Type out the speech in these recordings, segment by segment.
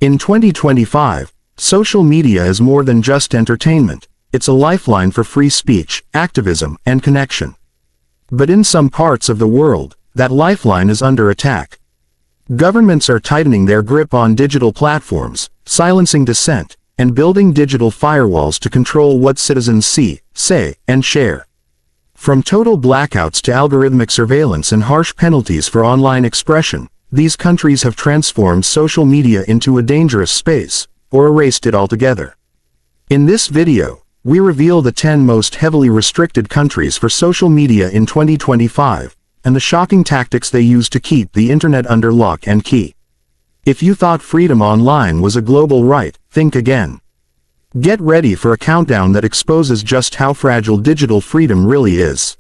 In 2025, social media is more than just entertainment. It's a lifeline for free speech, activism, and connection. But in some parts of the world, that lifeline is under attack. Governments are tightening their grip on digital platforms, silencing dissent, and building digital firewalls to control what citizens see, say, and share. From total blackouts to algorithmic surveillance and harsh penalties for online expression, these countries have transformed social media into a dangerous space, or erased it altogether. In this video, we reveal the 10 most heavily restricted countries for social media in 2025, and the shocking tactics they use to keep the internet under lock and key. If you thought freedom online was a global right, think again. Get ready for a countdown that exposes just how fragile digital freedom really is.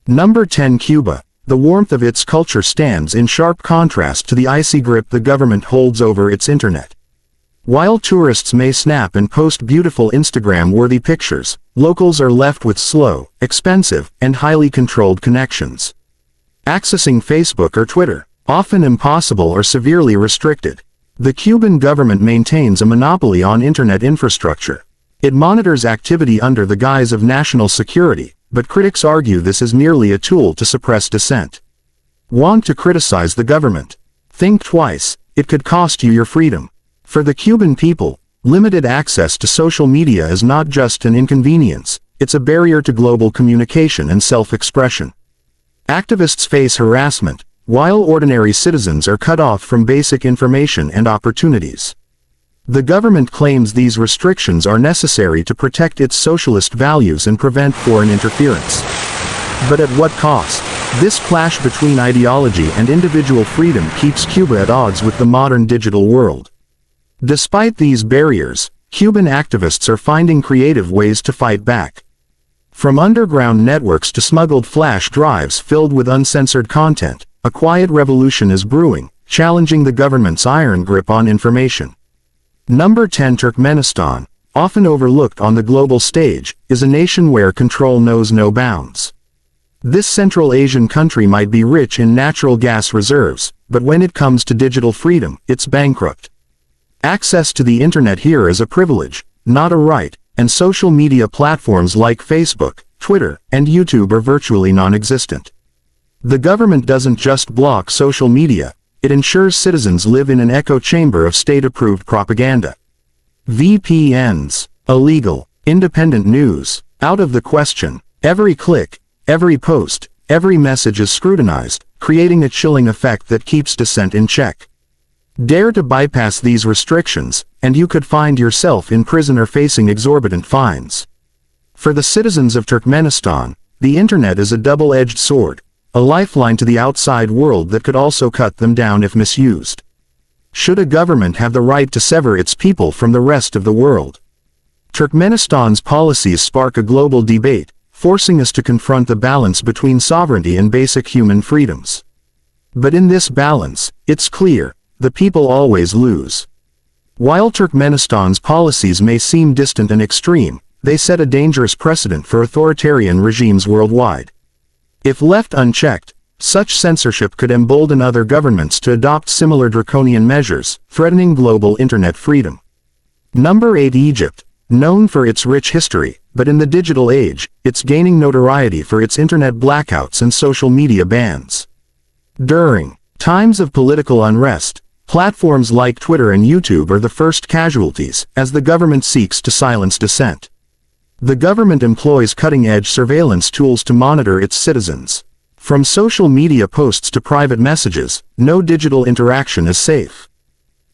Number 10. Cuba. The warmth of its culture stands in sharp contrast to the icy grip the government holds over its internet. While tourists may snap and post beautiful Instagram-worthy pictures, locals are left with slow, expensive, and highly controlled connections. Accessing Facebook or Twitter, often impossible or severely restricted. The Cuban government maintains a monopoly on internet infrastructure. It monitors activity under the guise of national security, but critics argue this is merely a tool to suppress dissent. Want to criticize the government? Think twice, it could cost you your freedom. For the Cuban people, limited access to social media is not just an inconvenience, it's a barrier to global communication and self-expression. Activists face harassment, while ordinary citizens are cut off from basic information and opportunities. The government claims these restrictions are necessary to protect its socialist values and prevent foreign interference. But at what cost? This clash between ideology and individual freedom keeps Cuba at odds with the modern digital world. Despite these barriers, Cuban activists are finding creative ways to fight back. From underground networks to smuggled flash drives filled with uncensored content, a quiet revolution is brewing, challenging the government's iron grip on information. Number 10. Turkmenistan, often overlooked on the global stage, is a nation where control knows no bounds. This Central Asian country might be rich in natural gas reserves, but when it comes to digital freedom, it's bankrupt. Access to the internet here is a privilege, not a right, and social media platforms like Facebook, Twitter, and YouTube are virtually non-existent. The government doesn't just block social media, it ensures citizens live in an echo chamber of state-approved propaganda. VPNs, illegal, independent news, out of the question. Every click, every post, every message is scrutinized, creating a chilling effect that keeps dissent in check. Dare to bypass these restrictions, and you could find yourself in prison or facing exorbitant fines. For the citizens of Turkmenistan, the internet is a double-edged sword, a lifeline to the outside world that could also cut them down if misused. Should a government have the right to sever its people from the rest of the world? Turkmenistan's policies spark a global debate, forcing us to confront the balance between sovereignty and basic human freedoms. But in this balance, it's clear, the people always lose. While Turkmenistan's policies may seem distant and extreme, they set a dangerous precedent for authoritarian regimes worldwide. If left unchecked, such censorship could embolden other governments to adopt similar draconian measures, threatening global internet freedom. Number 8. Egypt, known for its rich history, but in the digital age, it's gaining notoriety for its internet blackouts and social media bans. During times of political unrest, platforms like Twitter and YouTube are the first casualties, as the government seeks to silence dissent. The government employs cutting-edge surveillance tools to monitor its citizens. From social media posts to private messages, no digital interaction is safe.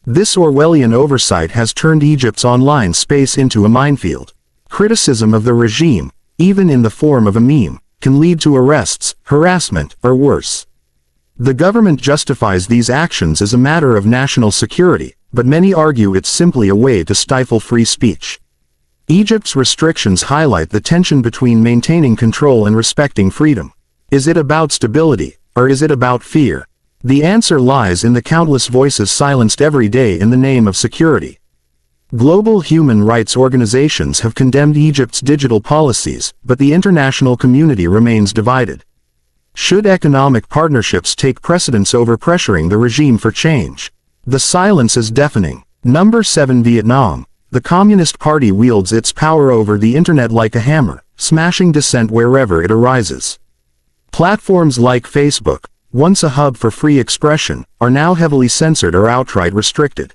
This Orwellian oversight has turned Egypt's online space into a minefield. Criticism of the regime, even in the form of a meme, can lead to arrests, harassment, or worse. The government justifies these actions as a matter of national security, but many argue it's simply a way to stifle free speech. Egypt's restrictions highlight the tension between maintaining control and respecting freedom. Is it about stability, or is it about fear? The answer lies in the countless voices silenced every day in the name of security. Global human rights organizations have condemned Egypt's digital policies, but the international community remains divided. Should economic partnerships take precedence over pressuring the regime for change? The silence is deafening. Number 7. Vietnam. The Communist Party wields its power over the internet like a hammer, smashing dissent wherever it arises. Platforms like Facebook, once a hub for free expression, are now heavily censored or outright restricted.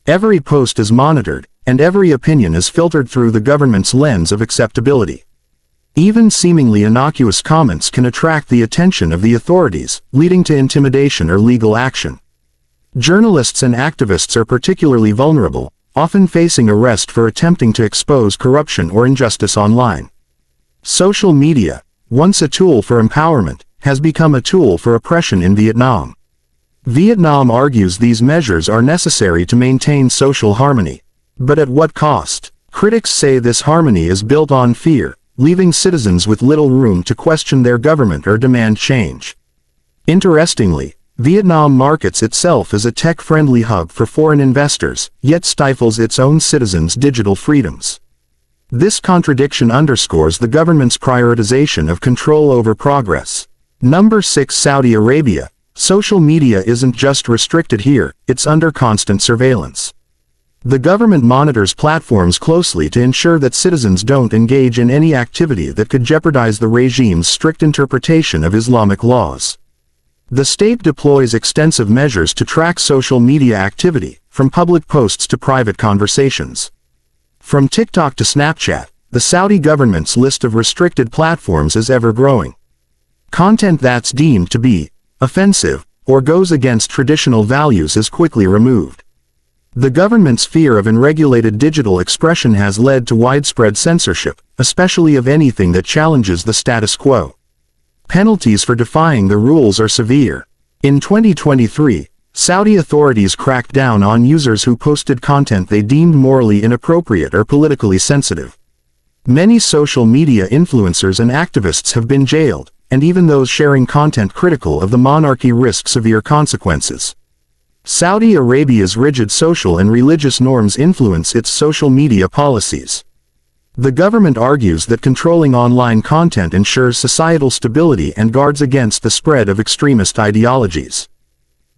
Every post is monitored, and every opinion is filtered through the government's lens of acceptability. Even seemingly innocuous comments can attract the attention of the authorities, leading to intimidation or legal action. Journalists and activists are particularly vulnerable, often facing arrest for attempting to expose corruption or injustice online. Social media, once a tool for empowerment, has become a tool for oppression in Vietnam. Vietnam argues these measures are necessary to maintain social harmony. But at what cost? Critics say this harmony is built on fear, leaving citizens with little room to question their government or demand change. Interestingly, Vietnam markets itself as a tech-friendly hub for foreign investors, yet stifles its own citizens' digital freedoms. This contradiction underscores the government's prioritization of control over progress. Number 6. Saudi Arabia. Social media isn't just restricted here, it's under constant surveillance. The government monitors platforms closely to ensure that citizens don't engage in any activity that could jeopardize the regime's strict interpretation of Islamic laws. The state deploys extensive measures to track social media activity, from public posts to private conversations. From TikTok to Snapchat, the Saudi government's list of restricted platforms is ever-growing. Content that's deemed to be offensive or goes against traditional values is quickly removed. The government's fear of unregulated digital expression has led to widespread censorship, especially of anything that challenges the status quo. Penalties for defying the rules are severe. In 2023, Saudi authorities cracked down on users who posted content they deemed morally inappropriate or politically sensitive. Many social media influencers and activists have been jailed, and even those sharing content critical of the monarchy risk severe consequences. Saudi Arabia's rigid social and religious norms influence its social media policies. The government argues that controlling online content ensures societal stability and guards against the spread of extremist ideologies.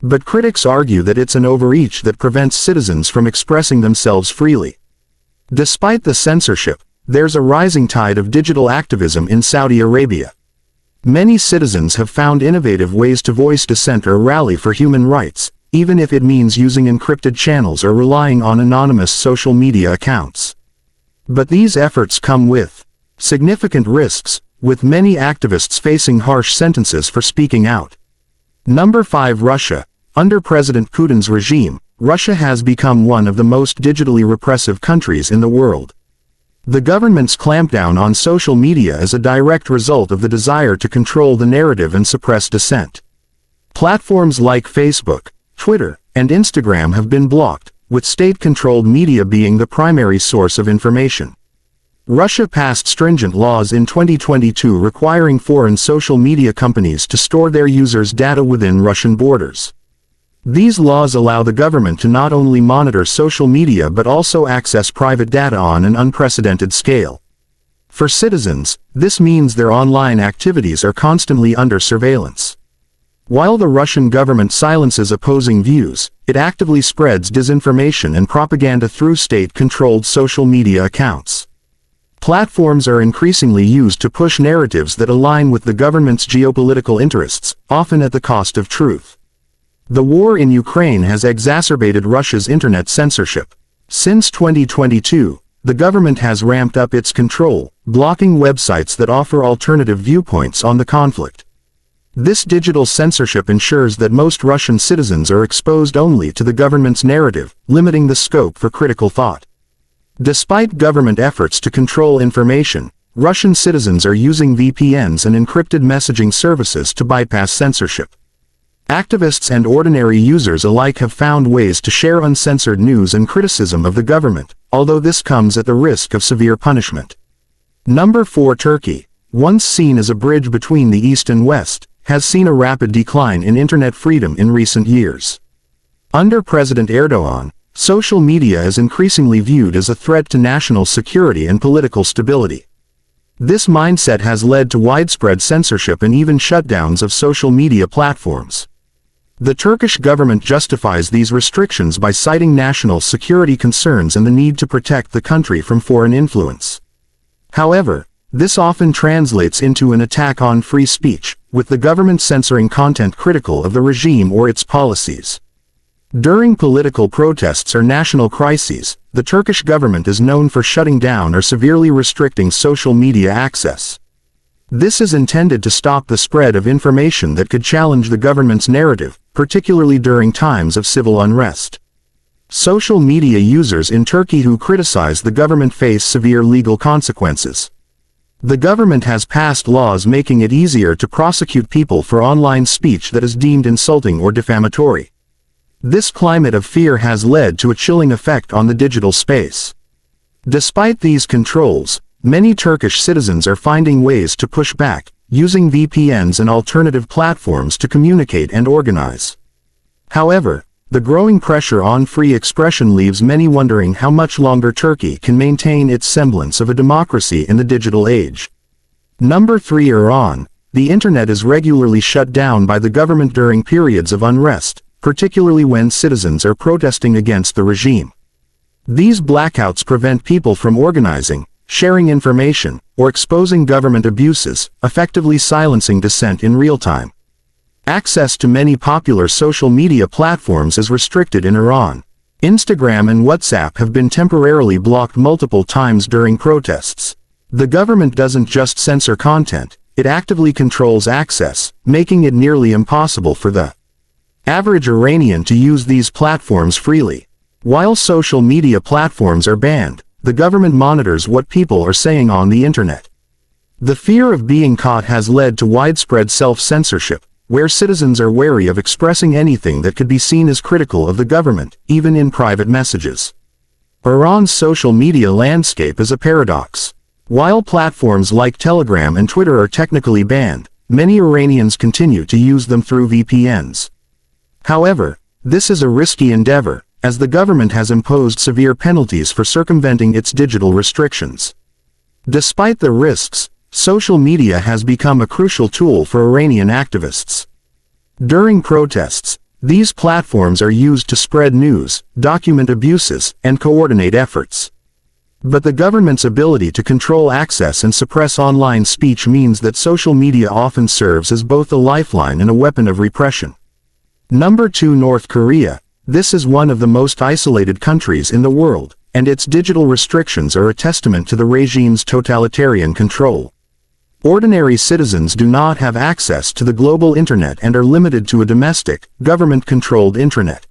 But critics argue that it's an overreach that prevents citizens from expressing themselves freely. Despite the censorship, there's a rising tide of digital activism in Saudi Arabia. Many citizens have found innovative ways to voice dissent or rally for human rights, even if it means using encrypted channels or relying on anonymous social media accounts. But these efforts come with significant risks, with many activists facing harsh sentences for speaking out. Number 5. Russia. Under President Putin's regime, Russia has become one of the most digitally repressive countries in the world. The government's clampdown on social media is a direct result of the desire to control the narrative and suppress dissent. Platforms like Facebook, Twitter, and Instagram have been blocked, with state-controlled media being the primary source of information. Russia passed stringent laws in 2022 requiring foreign social media companies to store their users' data within Russian borders. These laws allow the government to not only monitor social media but also access private data on an unprecedented scale. For citizens, this means their online activities are constantly under surveillance. While the Russian government silences opposing views, it actively spreads disinformation and propaganda through state-controlled social media accounts. Platforms are increasingly used to push narratives that align with the government's geopolitical interests, often at the cost of truth. The war in Ukraine has exacerbated Russia's internet censorship. Since 2022, the government has ramped up its control, blocking websites that offer alternative viewpoints on the conflict. This digital censorship ensures that most Russian citizens are exposed only to the government's narrative, limiting the scope for critical thought. Despite government efforts to control information, Russian citizens are using VPNs and encrypted messaging services to bypass censorship. Activists and ordinary users alike have found ways to share uncensored news and criticism of the government, although this comes at the risk of severe punishment. Number 4. Turkey. Once seen as a bridge between the East and West, has seen a rapid decline in internet freedom in recent years. Under President Erdogan, social media is increasingly viewed as a threat to national security and political stability. This mindset has led to widespread censorship and even shutdowns of social media platforms. The Turkish government justifies these restrictions by citing national security concerns and the need to protect the country from foreign influence. However, this often translates into an attack on free speech, with the government censoring content critical of the regime or its policies. During political protests or national crises, the Turkish government is known for shutting down or severely restricting social media access. This is intended to stop the spread of information that could challenge the government's narrative, particularly during times of civil unrest. Social media users in Turkey who criticize the government face severe legal consequences. The government has passed laws making it easier to prosecute people for online speech that is deemed insulting or defamatory. This climate of fear has led to a chilling effect on the digital space. Despite these controls, many Turkish citizens are finding ways to push back, using VPNs and alternative platforms to communicate and organize. However, the growing pressure on free expression leaves many wondering how much longer Turkey can maintain its semblance of a democracy in the digital age. Number 3. Iran. The internet is regularly shut down by the government during periods of unrest, particularly when citizens are protesting against the regime. These blackouts prevent people from organizing, sharing information, or exposing government abuses, effectively silencing dissent in real time. Access to many popular social media platforms is restricted in Iran. Instagram and WhatsApp have been temporarily blocked multiple times during protests. The government doesn't just censor content, it actively controls access, making it nearly impossible for the average Iranian to use these platforms freely. While social media platforms are banned, the government monitors what people are saying on the internet. The fear of being caught has led to widespread self-censorship, where citizens are wary of expressing anything that could be seen as critical of the government, even in private messages. Iran's social media landscape is a paradox. While platforms like Telegram and Twitter are technically banned, many Iranians continue to use them through VPNs. However, this is a risky endeavor, as the government has imposed severe penalties for circumventing its digital restrictions. Despite the risks, social media has become a crucial tool for Iranian activists. During protests, these platforms are used to spread news, document abuses, and coordinate efforts. But the government's ability to control access and suppress online speech means that social media often serves as both a lifeline and a weapon of repression. Number 2. North Korea. This is one of the most isolated countries in the world, and its digital restrictions are a testament to the regime's totalitarian control. Ordinary citizens do not have access to the global internet and are limited to a domestic, government-controlled intranet.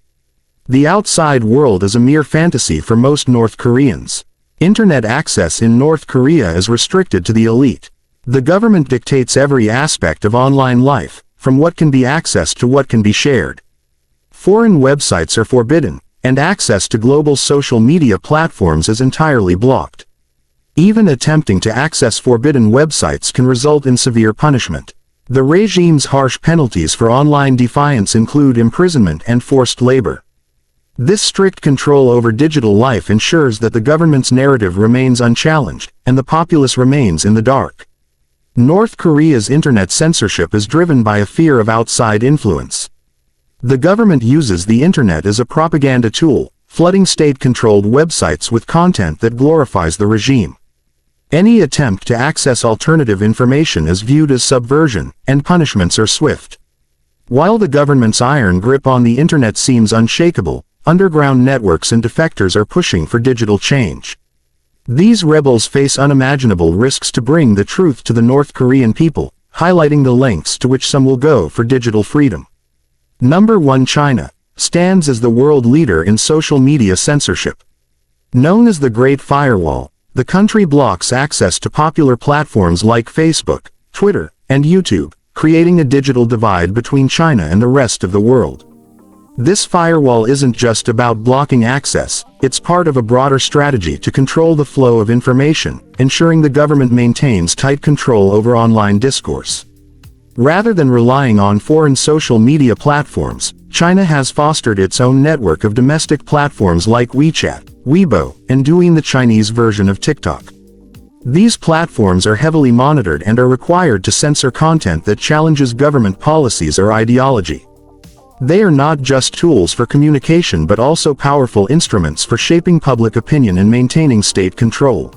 The outside world is a mere fantasy for most North Koreans. Internet access in North Korea is restricted to the elite. The government dictates every aspect of online life, from what can be accessed to what can be shared. Foreign websites are forbidden, and access to global social media platforms is entirely blocked. Even attempting to access forbidden websites can result in severe punishment. The regime's harsh penalties for online defiance include imprisonment and forced labor. This strict control over digital life ensures that the government's narrative remains unchallenged, and the populace remains in the dark. North Korea's internet censorship is driven by a fear of outside influence. The government uses the internet as a propaganda tool, flooding state-controlled websites with content that glorifies the regime. Any attempt to access alternative information is viewed as subversion, and punishments are swift. While the government's iron grip on the internet seems unshakable, underground networks and defectors are pushing for digital change. These rebels face unimaginable risks to bring the truth to the North Korean people, highlighting the lengths to which some will go for digital freedom. Number 1. China stands as the world leader in social media censorship. Known as the Great Firewall, the country blocks access to popular platforms like Facebook, Twitter, and YouTube, creating a digital divide between China and the rest of the world. This firewall isn't just about blocking access, it's part of a broader strategy to control the flow of information, ensuring the government maintains tight control over online discourse. Rather than relying on foreign social media platforms, China has fostered its own network of domestic platforms like WeChat, Weibo, and Douyin, the Chinese version of TikTok. These platforms are heavily monitored and are required to censor content that challenges government policies or ideology. They are not just tools for communication but also powerful instruments for shaping public opinion and maintaining state control.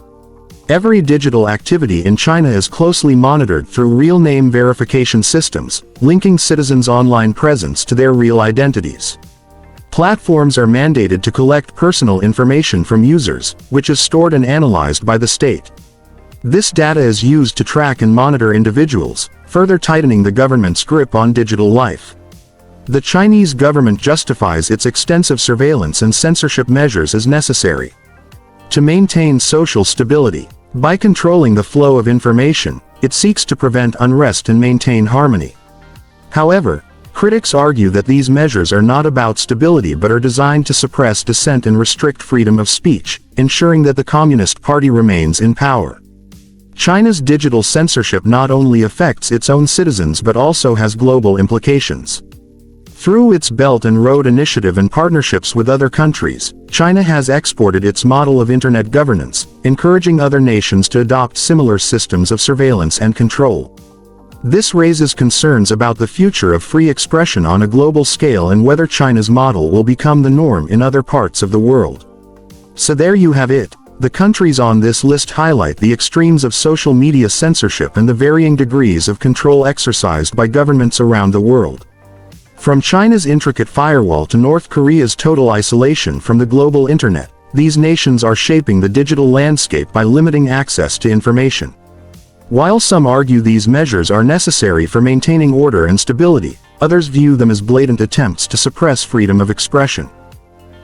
Every digital activity in China is closely monitored through real name verification systems, linking citizens' online presence to their real identities. Platforms are mandated to collect personal information from users, which is stored and analyzed by the state. This data is used to track and monitor individuals, further tightening the government's grip on digital life. The Chinese government justifies its extensive surveillance and censorship measures as necessary to maintain social stability. By controlling the flow of information, it seeks to prevent unrest and maintain harmony. However, critics argue that these measures are not about stability but are designed to suppress dissent and restrict freedom of speech, ensuring that the Communist Party remains in power. China's digital censorship not only affects its own citizens but also has global implications. Through its Belt and Road Initiative and partnerships with other countries, China has exported its model of internet governance, encouraging other nations to adopt similar systems of surveillance and control. This raises concerns about the future of free expression on a global scale and whether China's model will become the norm in other parts of the world. So there you have it. The countries on this list highlight the extremes of social media censorship and the varying degrees of control exercised by governments around the world. From China's intricate firewall to North Korea's total isolation from the global internet, these nations are shaping the digital landscape by limiting access to information. While some argue these measures are necessary for maintaining order and stability, others view them as blatant attempts to suppress freedom of expression.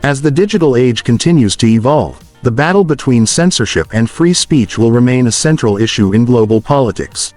As the digital age continues to evolve, the battle between censorship and free speech will remain a central issue in global politics.